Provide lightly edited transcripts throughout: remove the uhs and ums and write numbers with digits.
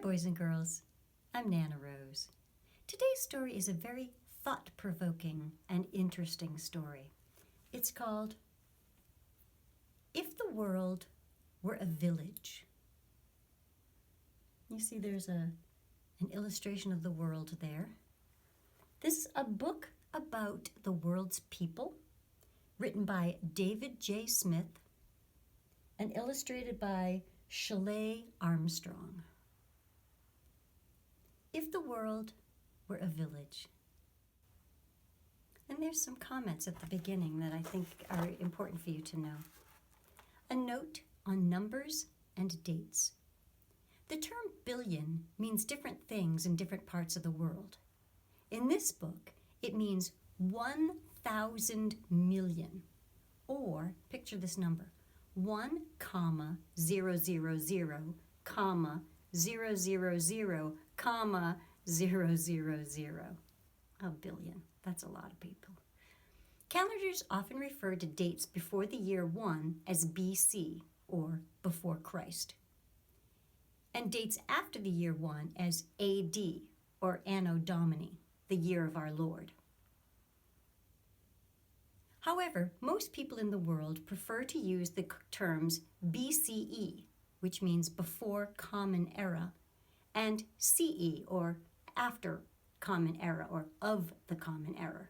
boys and girls. I'm Nana Rose. Today's story is a very thought-provoking and interesting story. It's called If the World Were a Village. You see there's an illustration of the world there. This is a book about the world's people, written by David J. Smith and illustrated by Shelley Armstrong. If the world were a village. And there's some comments at the beginning that I think are important for you to know. A note on numbers and dates. The term billion means different things in different parts of the world. In this book, it means 1,000 million, or picture this number, 1,000, 000, 000, a billion. That's a lot of people. Calendars often refer to dates before the year 1 as BC, or before Christ, and dates after the year 1 as AD, or Anno Domini, the year of our Lord. However, most people in the world prefer to use the terms BCE, which means before Common Era, and CE, or after Common Era, or of the Common Era.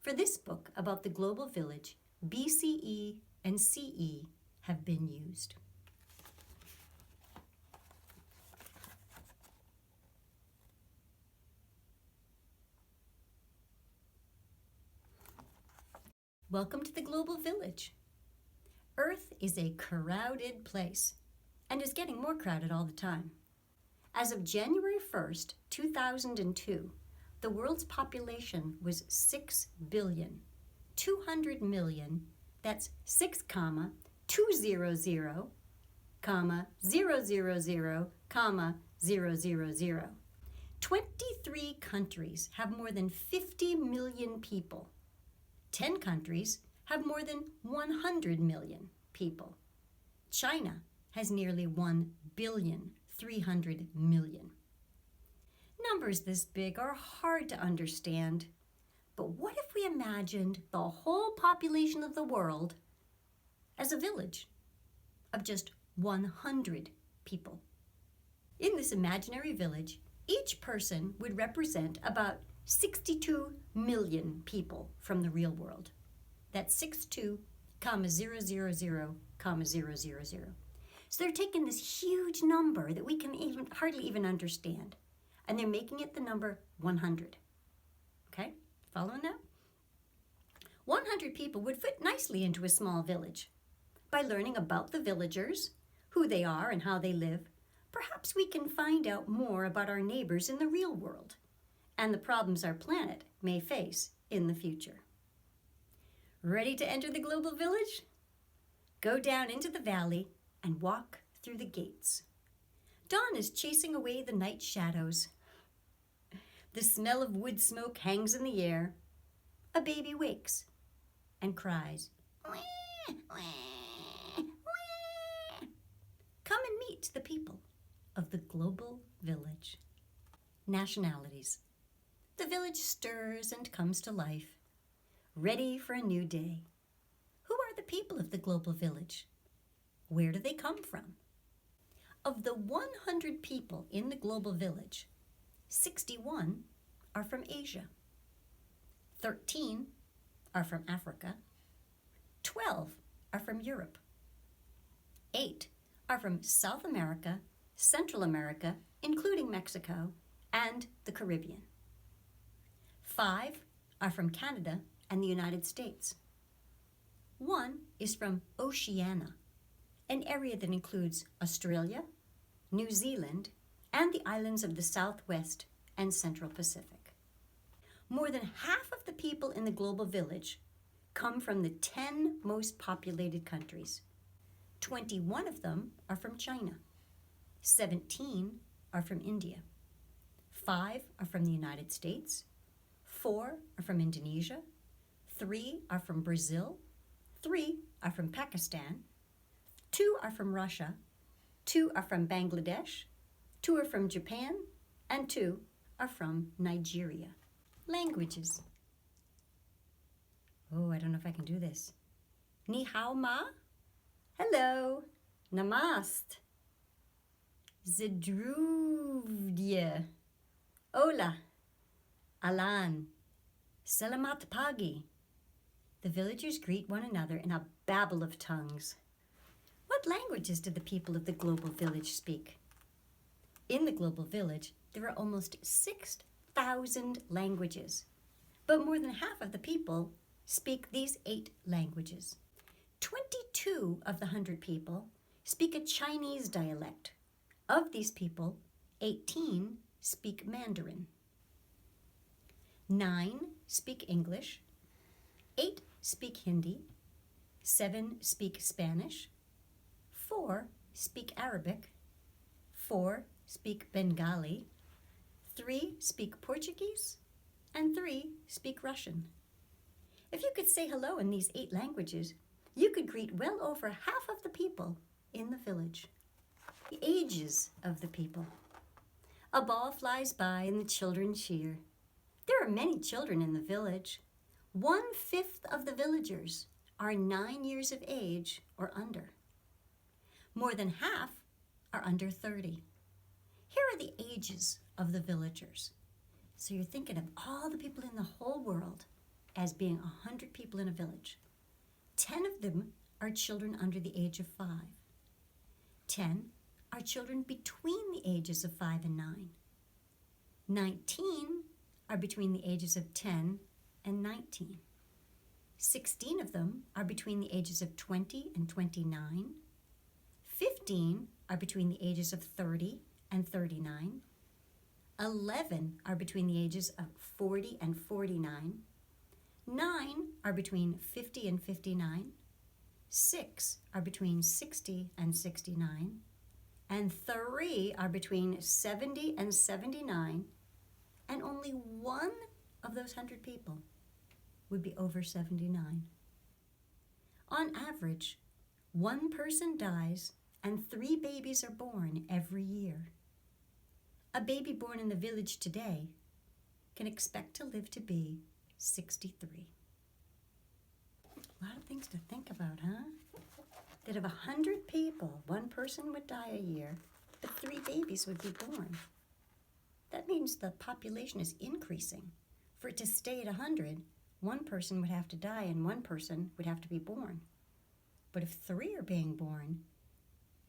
For this book about the global village, BCE and CE have been used. Welcome to the global village. Earth is a crowded place and is getting more crowded all the time. As of January 1st, 2002, the world's population was 6,200,000,000. That's 6,200,000,000, 000,000,000. 23 countries have more than 50 million people. 10 countries have more than 100 million people. China has nearly 1,300,000,000. Numbers this big are hard to understand, but what if we imagined the whole population of the world as a village of just 100 people? In this imaginary village, each person would represent about 62 million people from the real world. That's 62,000,000,000. So they're taking this huge number that we can hardly even understand, and they're making it the number 100. Okay, following that? 100 people would fit nicely into a small village. By learning about the villagers, who they are and how they live, perhaps we can find out more about our neighbors in the real world and the problems our planet may face in the future. Ready to enter the global village? Go down into the valley and walk through the gates. Dawn is chasing away the night shadows. The smell of wood smoke hangs in the air. A baby wakes and cries, "Wah, wah, wah." Come and meet the people of the global village. Nationalities. The village stirs and comes to life, ready for a new day. Who are the people of the global village? Where do they come from? Of the 100 people in the global village, 61 are from Asia, 13 are from Africa, 12 are from Europe, 8 are from South America, Central America, including Mexico, and the Caribbean. 5 are from Canada and the United States. 1 is from Oceania, an area that includes Australia, New Zealand, and the islands of the Southwest and Central Pacific. More than half of the people in the global village come from the 10 most populated countries. 21 of them are from China. 17 are from India. 5 are from the United States. 4 are from Indonesia, 3 are from Brazil, 3 are from Pakistan, 2 are from Russia, 2 are from Bangladesh, 2 are from Japan, and 2 are from Nigeria. Languages. Oh, I don't know if I can do this. Ni hao ma? Hello. Namaste. Zdruvdye. Hola. Alan. Selamat pagi. The villagers greet one another in a babble of tongues. What languages do the people of the global village speak? In the global village, there are almost 6,000 languages, but more than half of the people speak these 8 languages. 22 of the 100 people speak a Chinese dialect. Of these people, 18 speak Mandarin. 9 speak English. 8 speak Hindi. 7 speak Spanish. 4 speak Arabic. 4 speak Bengali. 3 speak Portuguese. And 3 speak Russian. If you could say hello in these 8 languages, you could greet well over half of the people in the village. The ages of the people. A ball flies by and the children cheer. There are many children in the village. 1/5 of the villagers are 9 years of age or under. More than half are under 30. Here are the ages of the villagers. So you're thinking of all the people in the whole world as being 100 people in a village. 10 of them are children under the age of 5. 10 are children between the ages of 5 and 9. 19 are between the ages of 10 and 19. 16 of them are between the ages of 20 and 29. 15 are between the ages of 30 and 39. 11 are between the ages of 40 and 49. 9 are between 50 and 59. 6 are between 60 and 69. And 3 are between 70 and 79. And only 1 of those 100 people would be over 79. On average, 1 person dies and 3 babies are born every year. A baby born in the village today can expect to live to be 63. A lot of things to think about, huh? That of 100 people, 1 person would die a year, but 3 babies would be born. That means the population is increasing. For it to stay at 100, 1 person would have to die and 1 person would have to be born. But if 3 are being born,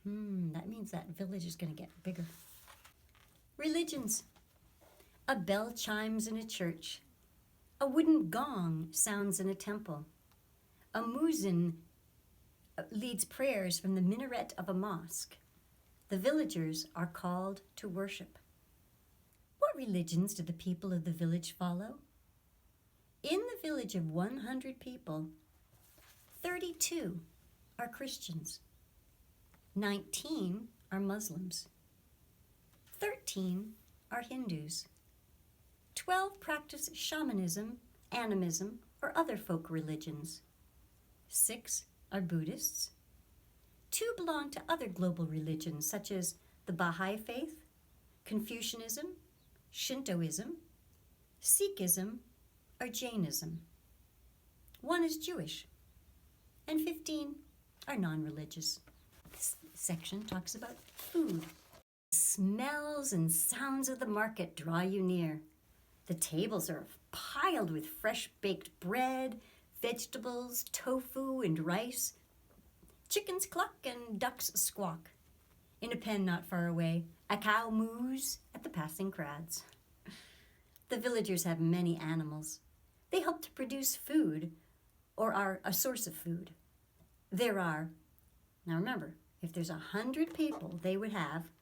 that means that village is going to get bigger. Religions. A bell chimes in a church. A wooden gong sounds in a temple. A muezzin leads prayers from the minaret of a mosque. The villagers are called to worship. What religions do the people of the village follow? In the village of 100 people, 32 are Christians. 19 are Muslims. 13 are Hindus. 12 practice shamanism, animism, or other folk religions. 6 are Buddhists. 2 belong to other global religions such as the Baha'i Faith, Confucianism, Shintoism, Sikhism, or Jainism. 1 is Jewish, and 15 are non-religious. This section talks about food. Smells and sounds of the market draw you near. The tables are piled with fresh baked bread, vegetables, tofu, and rice. Chickens cluck and ducks squawk. In a pen not far away, a cow moos at the passing crowds. The villagers have many animals. They help to produce food or are a source of food. Now remember, if there's 100 people, they would have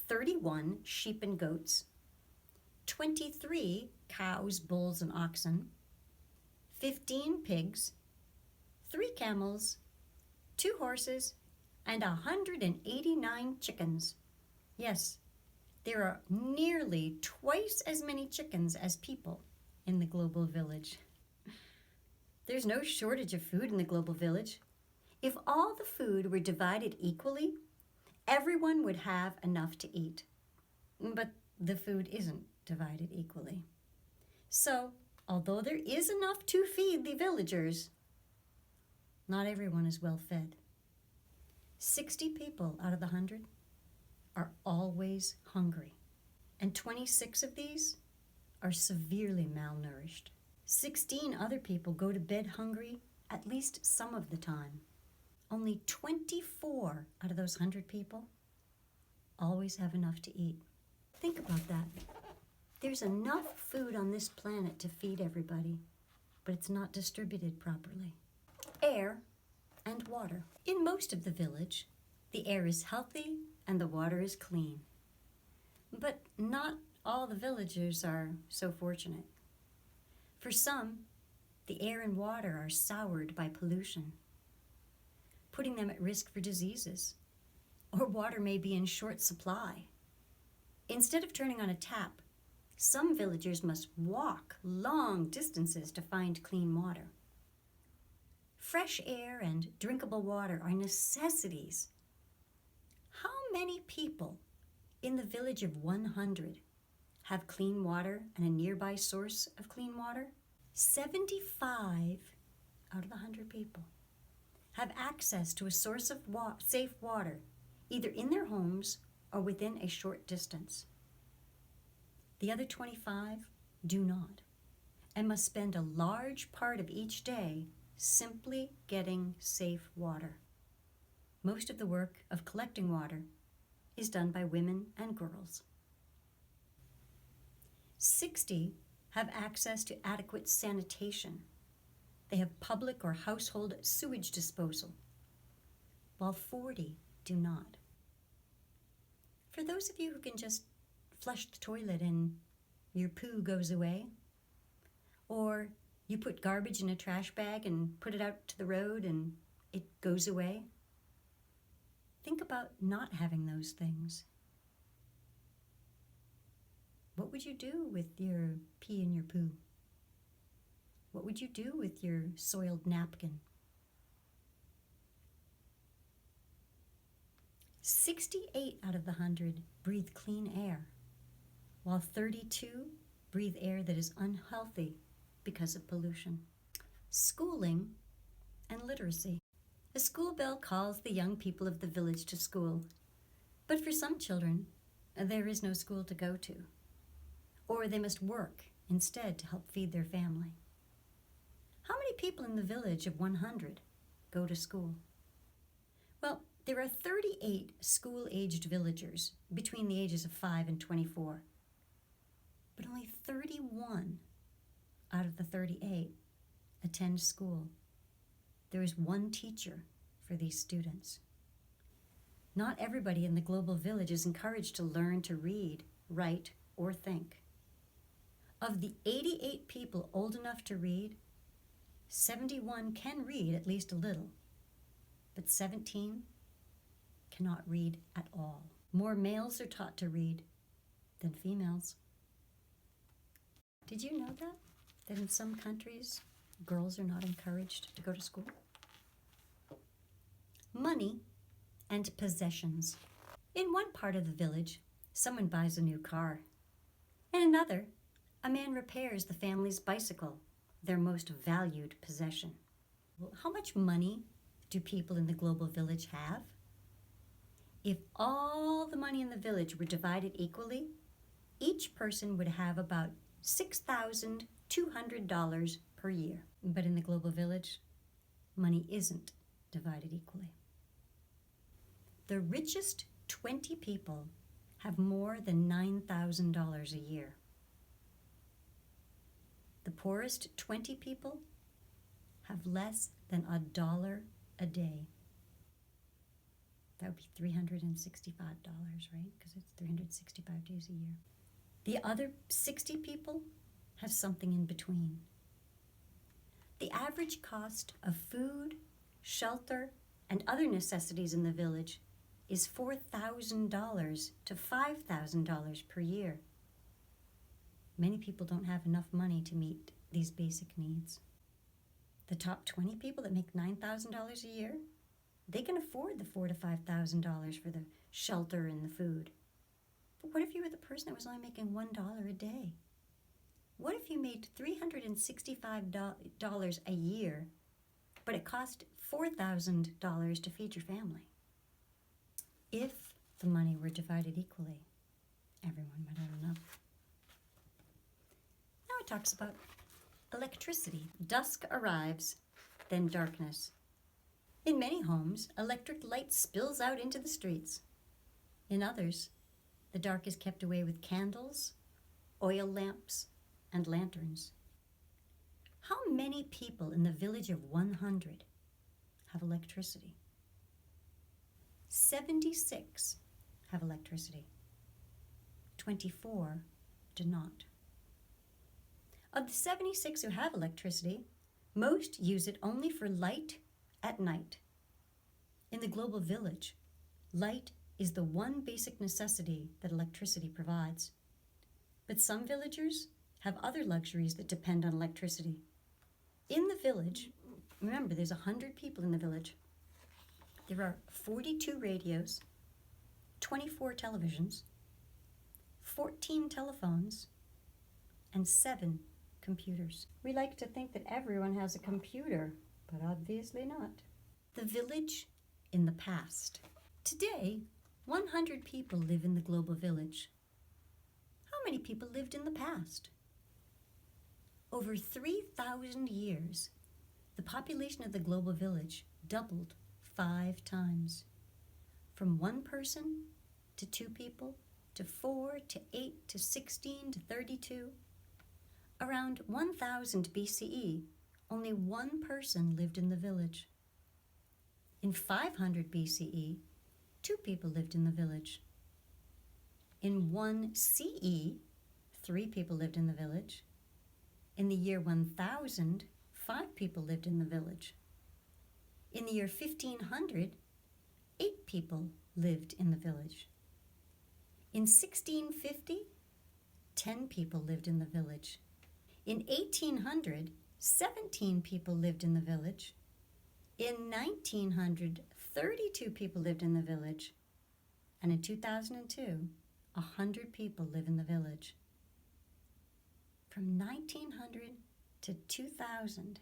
31 sheep and goats, 23 cows, bulls, and oxen, 15 pigs, 3 camels, 2 horses, and 189 chickens. Yes, there are nearly twice as many chickens as people in the global village. There's no shortage of food in the global village. If all the food were divided equally, everyone would have enough to eat. but the food isn't divided equally. So, although there is enough to feed the villagers, not everyone is well fed. 60 people out of the 100 are always hungry, and 26 of these are severely malnourished. 16 other people go to bed hungry at least some of the time. Only 24 out of those 100 people always have enough to eat. Think about that. There's enough food on this planet to feed everybody, but it's not distributed properly. Air and water. In most of the village, the air is healthy and the water is clean. But not all the villagers are so fortunate. For some, the air and water are soured by pollution, putting them at risk for diseases, or water may be in short supply. Instead of turning on a tap, some villagers must walk long distances to find clean water. Fresh air and drinkable water are necessities. How many people in the village of 100 have clean water and a nearby source of clean water? 75 out of the 100 people have access to a source of safe water, either in their homes or within a short distance. The other 25 do not, and must spend a large part of each day simply getting safe water. Most of the work of collecting water is done by women and girls. 60 have access to adequate sanitation. They have public or household sewage disposal, while 40 do not. For those of you who can just flush the toilet and your poo goes away, or you put garbage in a trash bag and put it out to the road and it goes away, think about not having those things. What would you do with your pee and your poo? What would you do with your soiled napkin? 68 out of the 100 breathe clean air, while 32 breathe air that is unhealthy because of pollution. Schooling and literacy. A school bell calls the young people of the village to school, but for some children, there is no school to go to, or they must work instead to help feed their family. How many people in the village of 100 go to school? Well, there are 38 school-aged villagers between the ages of 5 and 24, but only 31 out of the 38 attend school. There is one teacher for these students. Not everybody in the global village is encouraged to learn to read, write, or think. Of the 88 people old enough to read, 71 can read at least a little, but 17 cannot read at all. More males are taught to read than females. Did you know that in some countries, girls are not encouraged to go to school? Money and possessions. In one part of the village, someone buys a new car. In another, a man repairs the family's bicycle, their most valued possession. Well, how much money do people in the global village have? If all the money in the village were divided equally, each person would have about $6,200 per year. But in the global village, money isn't divided equally. The richest 20 people have more than $9,000 a year. The poorest 20 people have less than $1 a day. That would be $365, right? Because it's 365 days a year. The other 60 people have something in between. The average cost of food, shelter, and other necessities in the village is $4,000 to $5,000 per year. Many people don't have enough money to meet these basic needs. The top 20 people that make $9,000 a year, they can afford the $4,000 to $5,000 for the shelter and the food. But what if you were the person that was only making $1 a day? What if you made $365 a year, but it cost $4,000 to feed your family? If the money were divided equally, everyone would have enough. Now it talks about electricity. Dusk arrives, then darkness. In many homes, electric light spills out into the streets. In others, the dark is kept away with candles, oil lamps, and lanterns. How many people in the village of 100 have electricity? 76 have electricity. 24 do not. Of the 76 who have electricity, most use it only for light at night. In the global village, light is the one basic necessity that electricity provides. But some villagers have other luxuries that depend on electricity. In the village, remember there's 100 people in the village, there are 42 radios, 24 televisions, 14 telephones, and 7 computers. We like to think that everyone has a computer, but obviously not. The village in the past. Today, 100 people live in the global village. How many people lived in the past? Over 3,000 years, the population of the global village doubled 5 times. From 1 person to 2 people to 4 to 8 to 16 to 32. Around 1000 BCE, only 1 person lived in the village. In 500 BCE, 2 people lived in the village. In 1 CE, 3 people lived in the village. In the year 1000, 5 people lived in the village. In the year 1500, 8 people lived in the village. In 1650, 10 people lived in the village. In 1800, 17 people lived in the village. In 1900, 32 people lived in the village. And in 2002, 100 people live in the village. From 1900 to 2000,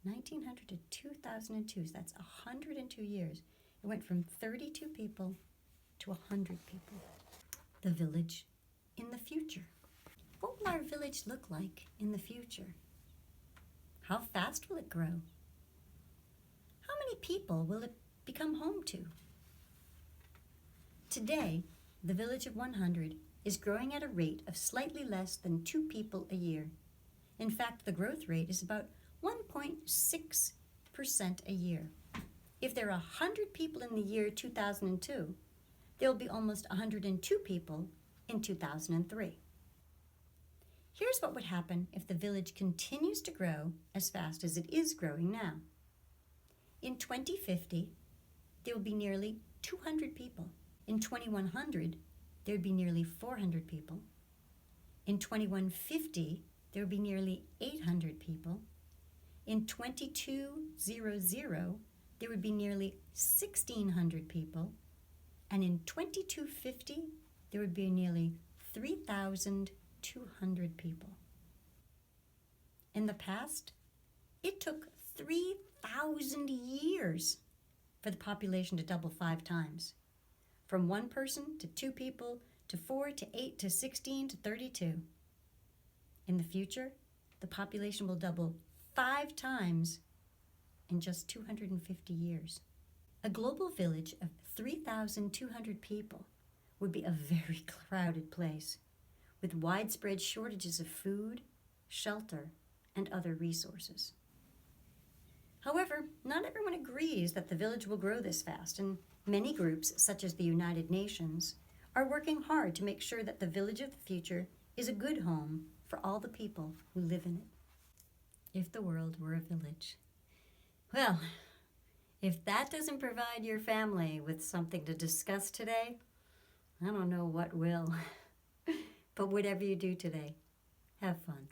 1900 to 2002, so that's 102 years. It went from 32 people to 100 people. The village in the future. What will our village look like in the future? How fast will it grow? How many people will it become home to? Today, the village of 100 is growing at a rate of slightly less than 2 people a year. In fact, the growth rate is about 1.6% a year. If there are 100 people in the year 2002, there will be almost 102 people in 2003. Here's what would happen if the village continues to grow as fast as it is growing now. In 2050, there will be nearly 200 people. In 2100, there would be nearly 400 people. In 2150, there would be nearly 800 people. In 2200, there would be nearly 1,600 people. And in 2250, there would be nearly 3,200 people. In the past, it took 3,000 years for the population to double 5 times. From 1 person to 2 people to 4 to 8 to 16 to 32. In the future, the population will double 5 times in just 250 years. A global village of 3,200 people would be a very crowded place with widespread shortages of food, shelter, and other resources. However, not everyone agrees that the village will grow this fast, and many groups, such as the United Nations, are working hard to make sure that the village of the future is a good home for all the people who live in it. If the world were a village. Well, if that doesn't provide your family with something to discuss today, I don't know what will. But whatever you do today, have fun.